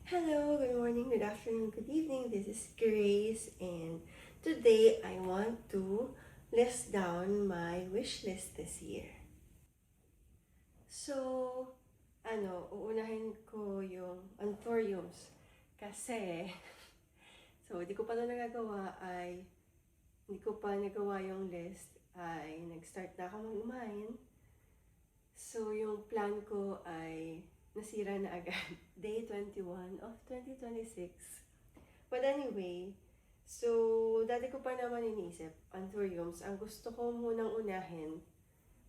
Hello, good morning, good afternoon, good evening. This is Grace, and today I want to list down my wish list this year. So, uunahin ko yung anthuriums kasi di ko pa ito nagagawa hindi ko pa nagawa yung list ay nag-start na ako mag-umain. So, yung plan ko ay nasira na agad. Day 21 of 2026. But anyway, dati ko pa naman iniisip, anthuriums. Ang gusto ko munang unahin,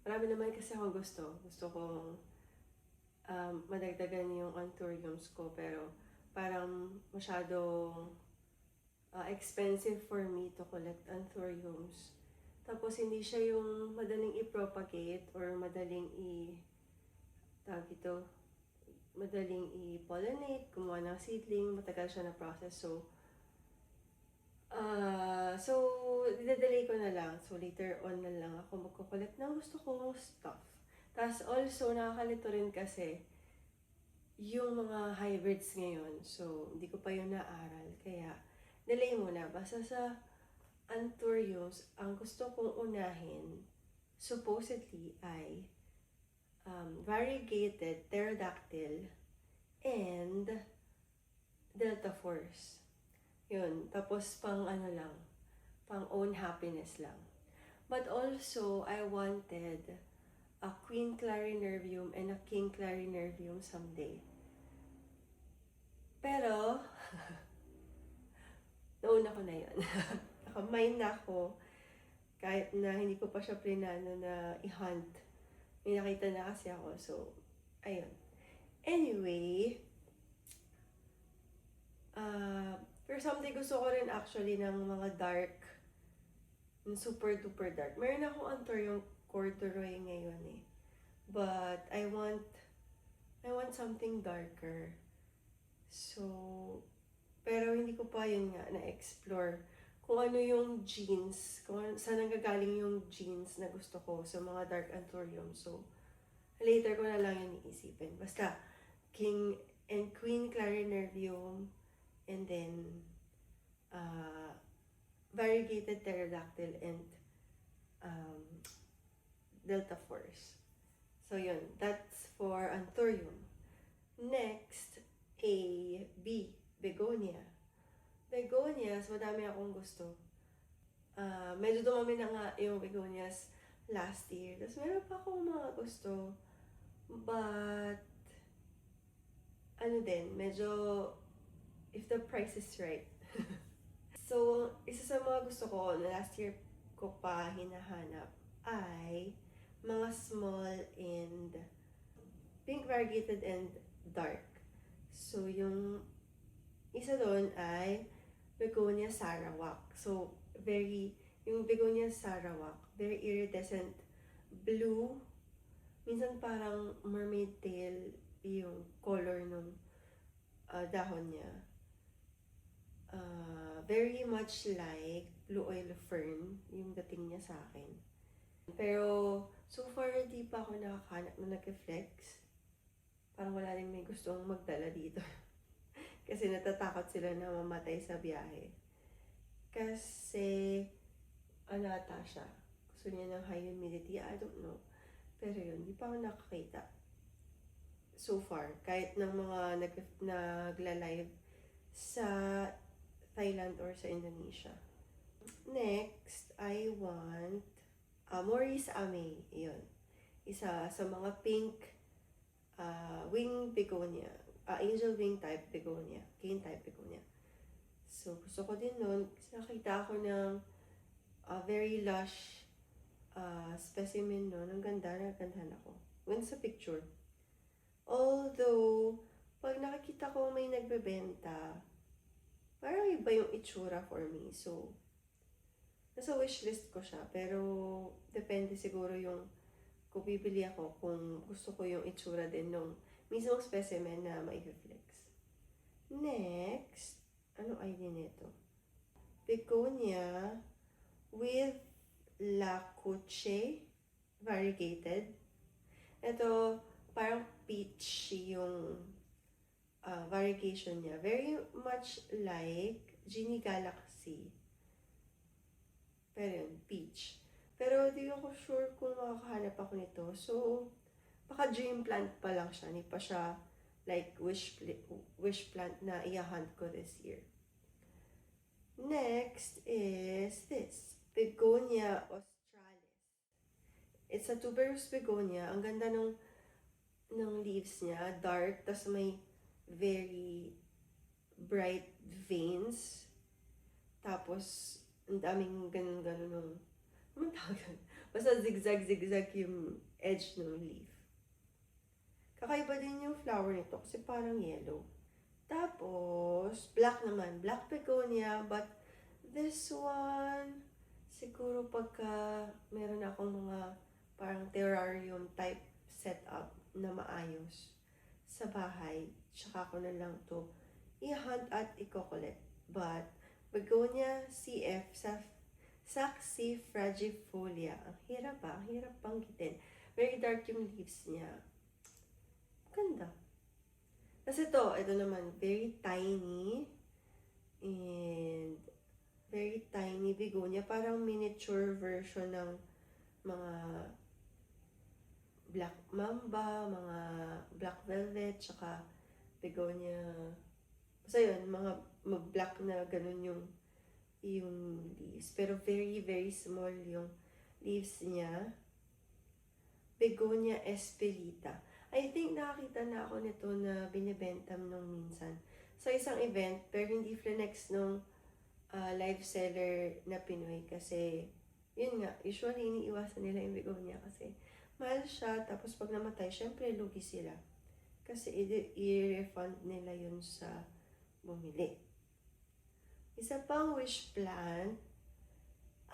marami naman kasi akong gusto. Gusto kong madagdagan yung anthuriums ko, pero parang masyadong expensive for me to collect anthuriums. Tapos hindi siya yung madaling i-propagate or madaling madaling i-pollinate, kumuha ng seedling, matagal siya na process. Didelay ko na lang. So, later on na lang ako magkukulit ng gusto kong stuff. Tapos also, nakakalito rin kasi yung mga hybrids ngayon. So, hindi ko pa yun naaral. Kaya, delay muna. Basta sa anthuriums, ang gusto kong unahin, supposedly, ay variegated pterodactyl and delta force. Yun. Tapos pang own happiness lang. But also, I wanted a Queen Clarinervium and a King Clarinervium someday. Pero, nauna ko na yun. Nakamine na ako. Kahit na hindi ko pa siya plinano na i-hunt. May nakita na kasi ako. So, ayun. Anyway, pero someday gusto ko rin actually ng mga dark, super duper dark. Meron akong anthurium corduroy ngayon eh. But I want something darker. So, pero hindi ko pa yun nga na-explore kung ano yung genes, kung saan nanggagaling yung genes na gusto ko sa mga dark anthurium. So, later ko na lang yun iisipin. Basta, King and Queen Clarinervium, and then variegated pterodactyl and delta force. So yun, that's for anthurium. Next, begonia. Begonias, madami akong gusto. Medyo dumami na nga yung begonias last year. Tapos meron pa akong mga gusto. But, medyo if the price is right. So, isa sa mga gusto ko na last year ko pa hinahanap ay mga small and pink variegated and dark. So, yung isa doon ay Begonia Sarawak. So, yung Begonia Sarawak, very iridescent blue. Minsan parang mermaid tail yung color ng dahon niya. Very much like blue oil fern yung dating niya sa akin. Pero, so far, hindi pa ako nakakahanap na nag-flex. Parang wala rin may gustong magdala dito. Kasi natatakot sila na mamatay sa biyahe. Kasi, ata siya. Gusto niya ng high humidity. I don't know. Pero yun, hindi pa ako nakakita. So far, kahit ng mga nagla-live sa Thailand or sa Indonesia. Next, I want Maurice Amey. Yun. Isa sa mga pink wing begonia. Angel wing type begonia. Cane type begonia. So, gusto ko din nun. Kasi nakita ako ng very lush specimen nun. Ang ganda. Nagandahan ako. Ganda sa picture. Although, pag nakikita ko may nagbebenta, parang iba yung itsura for me. So, nasa wishlist ko siya. Pero, depende siguro yung kung bibili ako, kung gusto ko yung itsura din nung mismong specimen na ma-flex. Next, ano ID nito? Begonia with La Cuche variegated. Ito, parang peach yung variegation niya. Very much like Genie Galaxy. Pero yun, peach. Pero di ako sure kung makakahanap ako nito. So, baka dream plant pa lang siya. Hindi pa siya like wish plant na i-hunt ko this year. Next is this. Begonia australis. It's a tuberous begonia. Ang ganda ng leaves niya. Dark. Tas may very bright veins. Tapos, ang daming ganun-ganun nung, anong tawag? Basta zigzag-zigzag yung edge ng leaf. Kakaiba din yung flower nito kasi parang yellow. Tapos, black naman. Black begonia, but this one, siguro pagka meron akong mga parang terrarium type setup na maayos sa bahay, tsaka ko na lang to i-hunt at i-collect. But, Begonia CF saxifragifolia. Ang hirap ba? Ang hirap banggitin. Very dark yung leaves niya. Ganda. Kasi ito naman, very tiny. And very tiny begonia. Parang miniature version ng mga black mamba, mga black velvet, tsaka begonia. Basta yun, mga black na ganun yung leaves. Pero very, very small yung leaves niya. Begonia espelita. I think nakakita na ako nito na binibenta nung minsan sa isang event, pero hindi flenex nung live seller na Pinoy kasi yun nga, usually iniiwasan nila yung begonia kasi mahal siya, tapos pag namatay, syempre lugi sila. Kasi i-refund nila yun sa bumili. Isa pang wish plant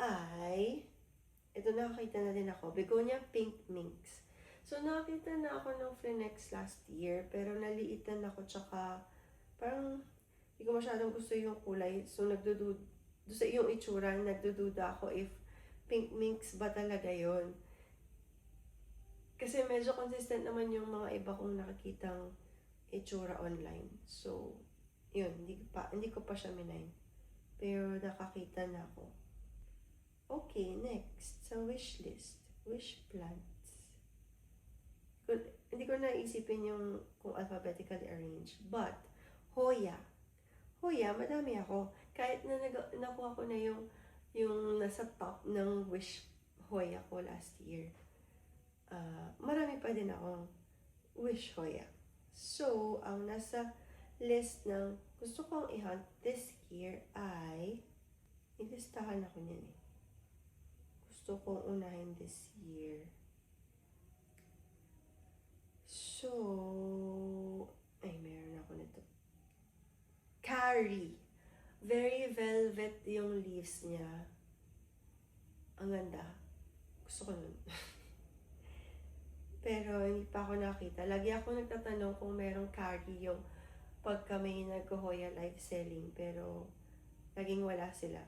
ay, ito nakakita na din ako, Begonia Pink Minx. So nakakita na ako ng Flenex last year, pero naliitan ako, tsaka parang hindi ko masyadong gusto yung kulay. So sa yung itsura, nagdududa ako if Pink Minx ba talaga yon. Kasi medyo consistent naman yung mga iba kong nakikitang itsura online. So, yun, hindi ko pa siya minay. Pero nakakita na ako. Okay, next. Sa wish list. Wish plants. Hindi ko naisipin yung kung alphabetically arranged. But, Hoya. Hoya, madami ako. Kahit na nakuha ko na yung nasa top ng wish Hoya ko last year. Marami pa din akong wish Hoya. So, ang nasa list ng gusto kong i-hunt this year ay ilistahan ako niyan eh. Gusto kong unahin this year. So, ay meron ako nito. Carrie. Very velvet yung leaves niya. Ang ganda. Gusto ko nun. Pero hindi pa ako nakita. Lagi ako nagtatanong kung merong carry yung pag kami nag-Hoya live selling. Pero laging wala sila.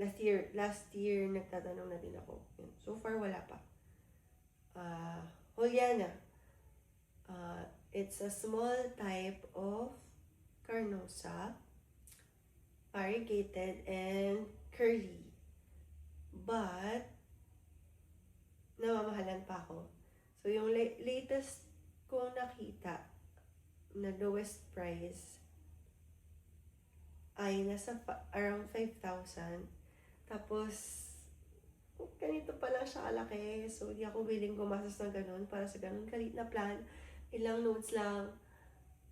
Last year nagtatanong na din ako. So far wala pa. Juliana. It's a small type of carnosa. Variegated and curly. But namamahalan pa ako. So, yung latest kong nakita na lowest price ay nasa around 5,000. Tapos, ganito pala siya kalaki. So, di ako willing gumastos ng ganun para sa ganun kalit na plan. Ilang notes lang.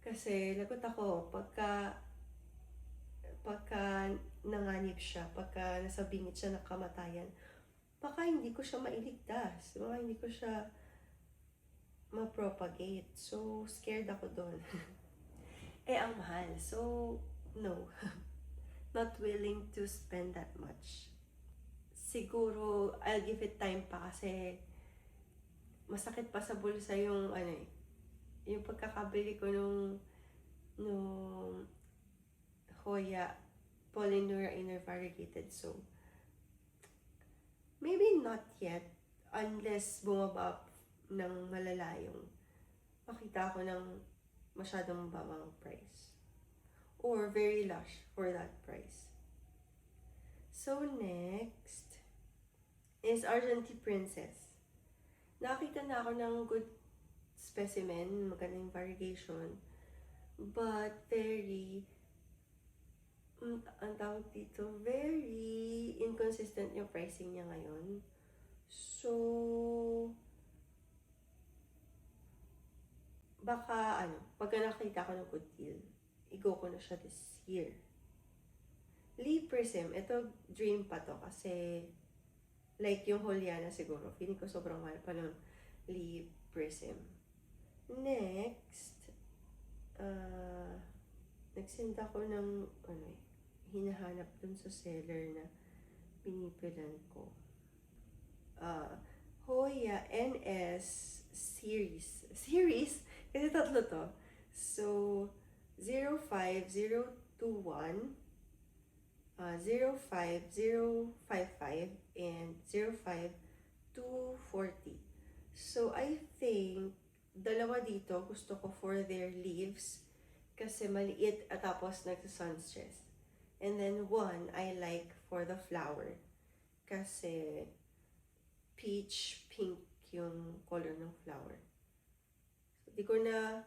Kasi, lagot ako. Pagka nanganib siya, pagka nasa bingit siya ng kamatayan, baka hindi ko siya mailigtas. Baka hindi ko siya ma-propagate. So, scared ako doon. Ang mahal. So, no. Not willing to spend that much. Siguro, I'll give it time pa kasi masakit pa sa bulsa yung yung pagkakabili ko nung Hoya Polynura Inner Variegated. So, maybe not yet, unless bumaba ng malala yung makita ko ng masyadong mababang price. Or very lush for that price. So next is Argentine Princess. Nakakita na ako ng good specimen, magandang variegation, but very, ang tawag dito, very inconsistent yung pricing niya ngayon. So, baka pagka nakita ko ng good deal, i-go ko na siya this year. Lee Prism, ito dream pa to kasi like yung Juliana siguro, feeling ko sobrang mahal pa ng Lee Prism. Next, nagsend ako ng hinahanap dun sa seller na pinipilan ko. Hoya NS series. Series? Kasi tatlo to. So, 05021, 05055, and 05240. So, I think, dalawa dito gusto ko for their leaves kasi maliit at tapos nagsa-sunstress. And then one, I like for the flower kasi peach pink yung color ng flower. So, di ko na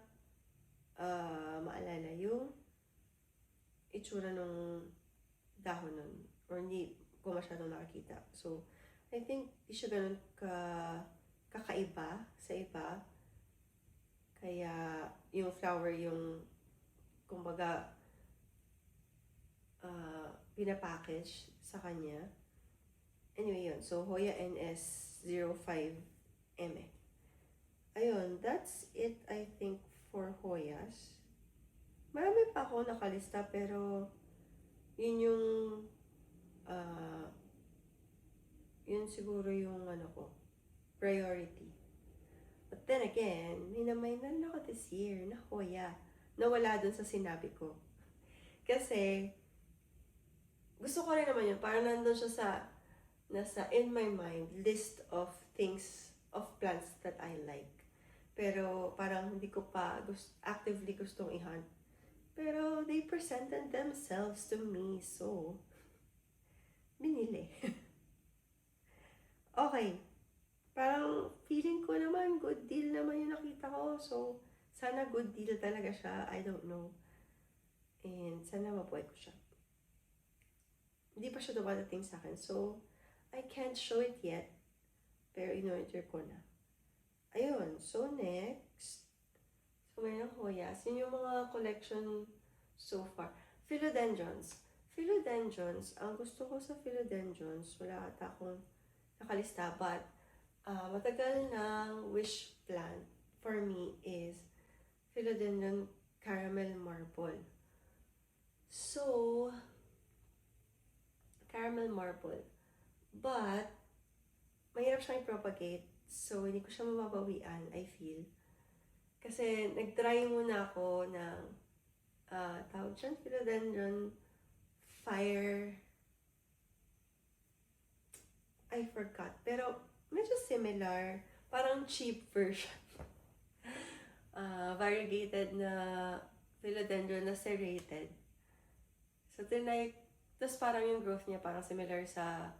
maalala yung itsura ng dahon nun. Or hindi ko masyadong nakakita. So, I think di siya ganun kakaiba sa iba. Kaya yung flower yung kumbaga pinapackage sa kanya. Anyway, yun. So, Hoya NS05M. Ayun, that's it, I think, for Hoyas. Marami pa ako nakalista, pero yun yung yun siguro yung priority. But then again, may meron ako this year na Hoya. Nawala dun sa sinabi ko. Kasi, gusto ko rin naman yun. Parang nandun siya nasa in my mind, list of things, of plants that I like. Pero parang hindi ko pa actively gustong i-hunt. Pero they presented themselves to me, so binili. Okay. Parang feeling ko naman, good deal naman yung nakita ko. So, sana good deal talaga siya. I don't know. And sana mabuhay ko siya. Hindi pa siya dumadating sa akin. So, I can't show it yet. Pero in-order ko na. Ayun. So, next. So, mayroon Hoyas. Yun yung mga collection so far. Philodendrons. Philodendrons. Ang gusto ko sa philodendrons, wala ata akong nakalista. But, matagal ng wish plant for me is Philodendron Caramel Marble. So, caramel marble. But, mahirap siyang i-propagate. So, hindi ko siya mababawian, I feel. Kasi, nag-try muna ako ng, tawag dyan, Philodendron Fire. I forgot. Pero, medyo similar. Parang cheap version. Variegated na Philodendron na serrated. So, tapos parang yung growth niya parang similar sa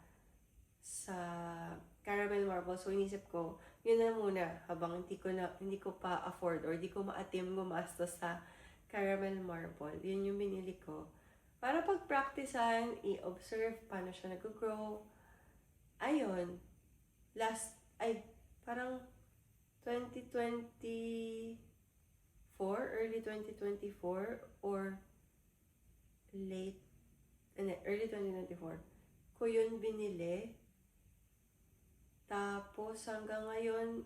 caramel marble. So, inisip ko, yun na muna habang hindi ko pa afford or hindi ko maatim gumastos sa caramel marble. Yun yung binili ko. Para pag-practicean, i-observe paano siya nag-grow. Ayun. Parang 2024, early 2024, or early 2024, ko yun binili. Tapos hanggang ngayon,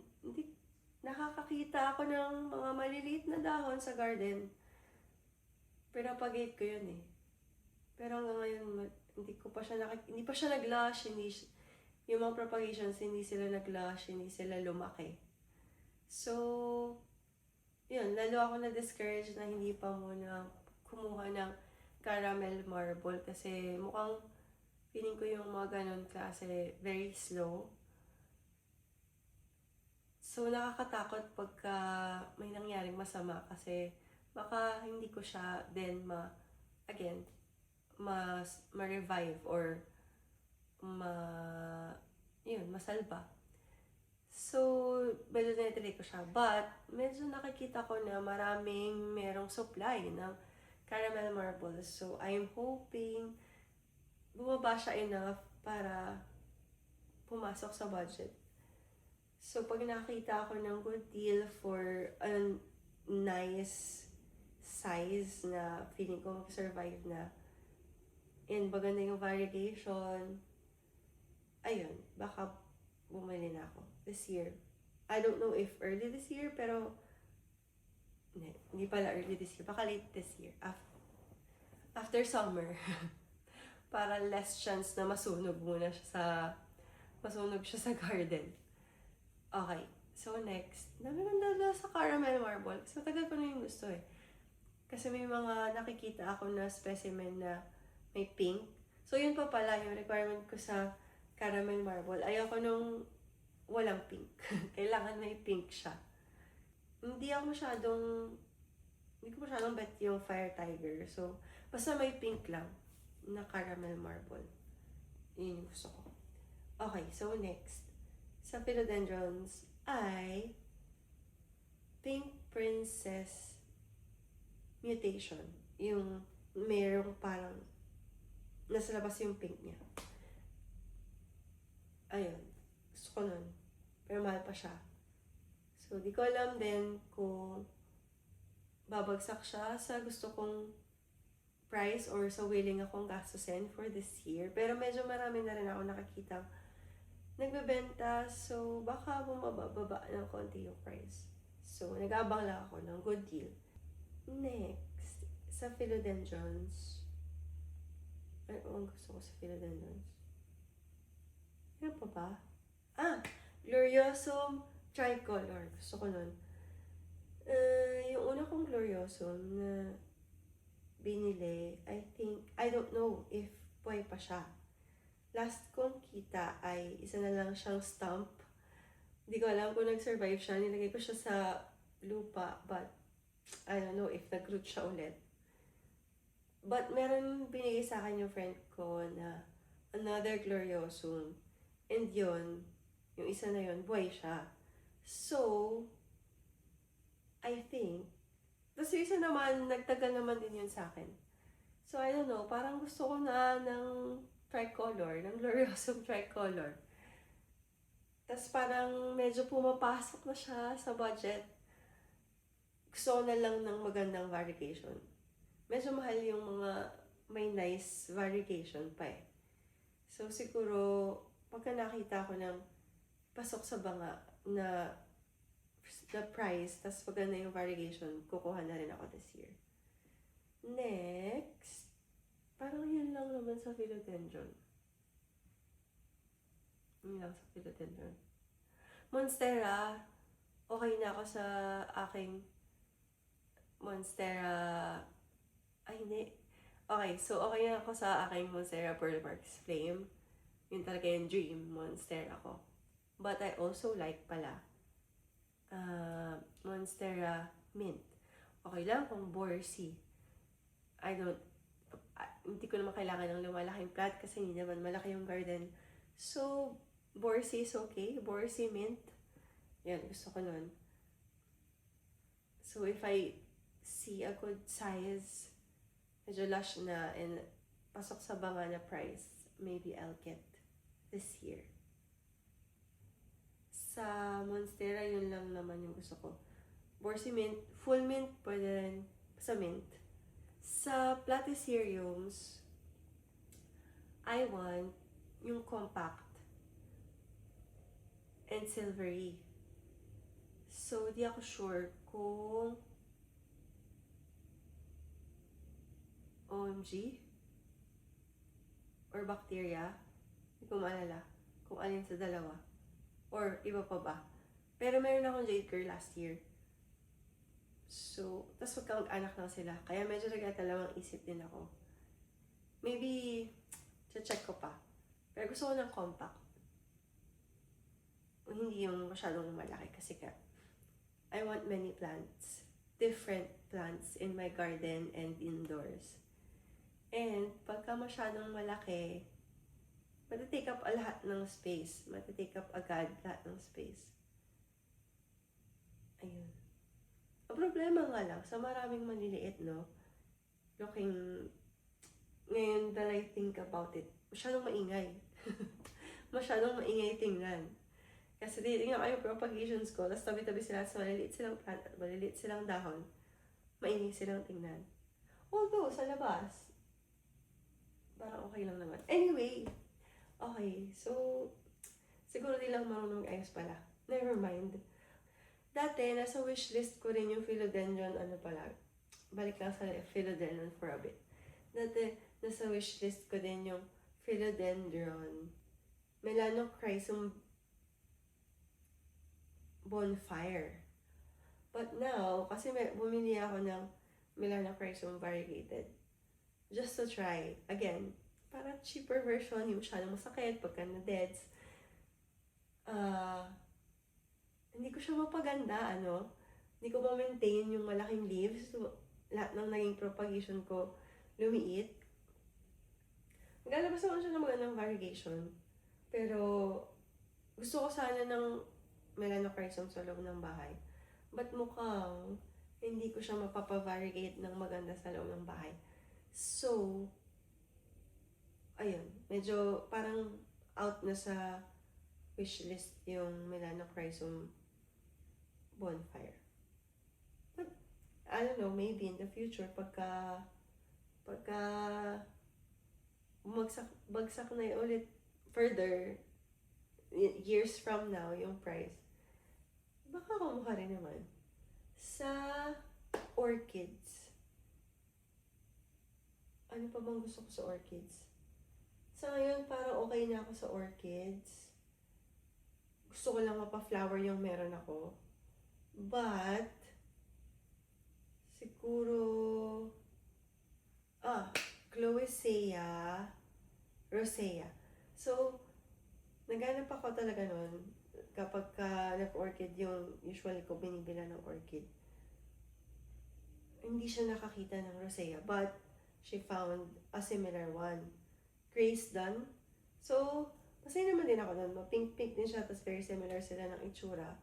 nakakakita ako ng mga maliliit na dahon sa garden. Pinapagate ko yun eh. Pero hanggang ngayon, hindi pa siya nag-lush, yung mga propagations, hindi sila nag-lush, hindi sila lumaki. So, yun, lalo ako na-discourage na hindi pa muna kumuha ng caramel marble kasi mukhang feeling ko yung mga ganun klase very slow. So, nakakatakot pagka may nangyaring masama kasi baka hindi ko siya then again, ma-revive or masalba. So, medyo tinitry ko siya. But, medyo nakikita ko na maraming merong supply ng caramel marbles. So, I'm hoping bumaba siya enough para pumasok sa budget. So, pag nakita ako ng good deal for a nice size na feeling ko mag-survive na and maganda yung variegation, ayun, baka bumili na ako this year. I don't know if early this year, pero hindi pala early this year, baka late this year, after summer. Para less chance na masunog siya sa garden. Okay, so next, nagaganda sa caramel marble. So tagal ko na yung gusto eh. Kasi may mga nakikita ako na specimen na may pink. So yun pa pala yung requirement ko sa caramel marble. Ayoko nung walang pink. Kailangan may pink siya. Hindi ko masyadong bet yung Fire Tiger. So, basta may pink lang na caramel marble. Yun yung gusto ko. Okay, so next. Sa philodendrons ay Pink Princess Mutation. Yung merong parang nasa labas yung pink niya. Ayun. Gusto ko nun. Pero mahal pa siya. So, di ko alam din kung babagsak siya sa gusto kong price or sa willing akong gastusin for this year. Pero medyo marami na rin ako nakakita nagbebenta. So, baka bumababa ng konti yung price. So, nag-aabang lang ako ng good deal. Next, sa philodendrons. Ano ang gusto ko sa philodendrons? Ano pa ba? Gloriosum tricolor. Gusto ko nun. Yung una kong gloriosum na binili, I don't know if buhay pa siya. Last kong kita ay isa na lang siyang stump. Hindi ko alam kung nag-survive siya. Nilagay ko siya sa lupa, but I don't know if nag-root siya ulit. But meron binigay sa akin yung friend ko na another gloriosum. And yun, yung isa na yun, buhay siya. So, I think, tapos yung isa naman, nagtagal naman din yun sa akin. So, I don't know, parang gusto ko na ng tricolor, ng gloriosum tricolor. Tapos parang medyo pumapasok na siya sa budget. Gusto ko na lang ng magandang variegation. Medyo mahal yung mga may nice variegation pa eh. So siguro, pagka nakita ko ng pasok sa banga na the price, tas maganda yung variegation, kukuha na rin ako this year. Next, parang yun lang naman sa philodendron. Yun lang sa philodendron. Monstera, okay na ako sa aking Monstera. Hindi. Okay, so okay na ako sa aking Monstera Pearlmarks Flame. Yun talaga yung dream Monstera ko. But I also like pala Monstera Mint. Okay lang kung Borsey. Hindi ko naman kailangan ng lumalaking plant kasi hindi naman malaki yung garden. So, Borsey is okay. Borsey Mint. Yan, gusto ko nun. So, if I see a good size, medyo lush na, and pasok sa banga na price, maybe I'll get this year. Sa Monstera, yun lang naman yung gusto ko. Borsey Mint, full mint, pwede rin sa mint. Sa Platyceriums, I want yung compact and silvery. So, di ako sure kung OMG or bacteria. Hindi ko maalala kung alin sa dalawa. Or iba pa ba. Pero meron akong jade girl last year. So, tas magkamag-anak lang sila. Kaya medyo nagtatalawang isip din ako. Maybe, check ko pa. Pero gusto ko ng compact. Hindi yung masyadong malaki kasi I want many plants different plants in my garden and indoors. And pagka masyadong malaki, matitake up lahat ng space. Matitake up agad lahat ng space. Ayun. Ang problema nga lang, sa maraming maliliit, no? Ngayon that I think about it, masyadong maingay. Masyadong maingay tingnan. Kasi titignan ko yung propagations ko, tapos tabi-tabi sila, so maliliit silang plant, maliliit silang dahon, maingay silang tingnan. Although, sa labas, parang okay lang naman. Anyway, okay, so, siguro di lang marunong ayos pala. Never mind. Dati, nasa wishlist ko rin yung philodendron, balik lang sa philodendron for a bit. Dati, nasa wishlist ko din yung philodendron, Melanochrysum bonfire. But now, kasi bumili ako ng Melanochrysum variegated, just to try. Again, para cheaper version, yung masyadong masakit pagka na-deads. Hindi ko siya mapaganda, Hindi ko ma-maintain yung malaking leaves. So, lahat ng naging propagation ko, lumiit. Maglalabas naman siya ng magandang variegation. Pero, gusto ko sana ng Melanochrysum sa loob ng bahay. But mukhang, hindi ko siya mapapavariegate ng maganda sa loob ng bahay. So, ayun. Medyo parang out na sa wishlist yung Melanochrysum bonfire. But, I don't know, maybe in the future, pagka bagsak na ulit further, years from now, yung price, baka kumuha rin naman. Sa orchids, ano pa bang gusto ko sa orchids? Sa ngayon, parang okay na ako sa orchids. Gusto ko lang mapa-flower yung meron ako. But, siguro, Chloesea, Rosea. So, naghanap ako talaga nun kapag nag-orchid yung usually ko binibila ng orchid. Hindi siya nakakita ng Rosea, but she found a similar one. Grace Dunn. So, masaya naman din ako nun. Pink-pink din siya, tapos very similar sila ng itsura.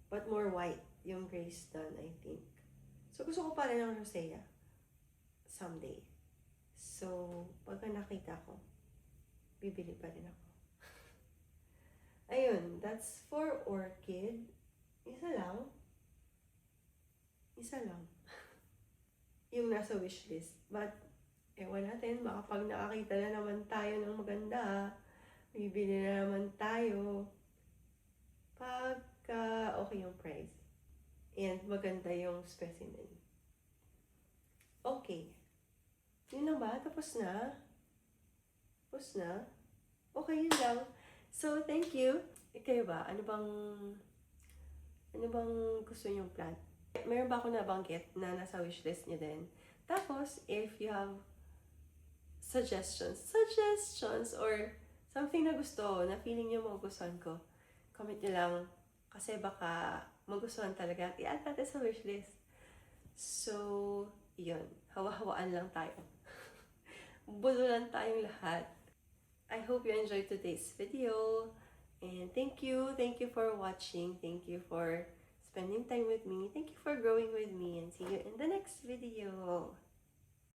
But more white yung Grace Dunn, I think. So, gusto ko pa rin ng Rosea someday. So, pagka nakita ko, bibili pa rin ako. Ayun, that's for orchid. Isa lang. Yung nasa wishlist. But, ewan natin, baka pag nakakita na naman tayo ng maganda, bibili na naman tayo. Pagka okay yung price. And maganda yung specimen. Okay. Yun lang ba? Tapos na? Okay, yun lang. So, thank you. Kayo ba? Ano bang gusto niyong plant? Meron ba ako nabanggit na nasa wishlist niyo din? Tapos, if you have suggestions or something na gusto, na feeling niyo magustuhan ko, comment niyo lang. Kasi baka magustuhan talaga at i-add natin sa wishlist. So, yun. Hawa-hawaan lang tayo. Bululan tayong lahat. I hope you enjoyed today's video. And thank you for watching. Thank you for spending time with me. Thank you for growing with me. And see you in the next video.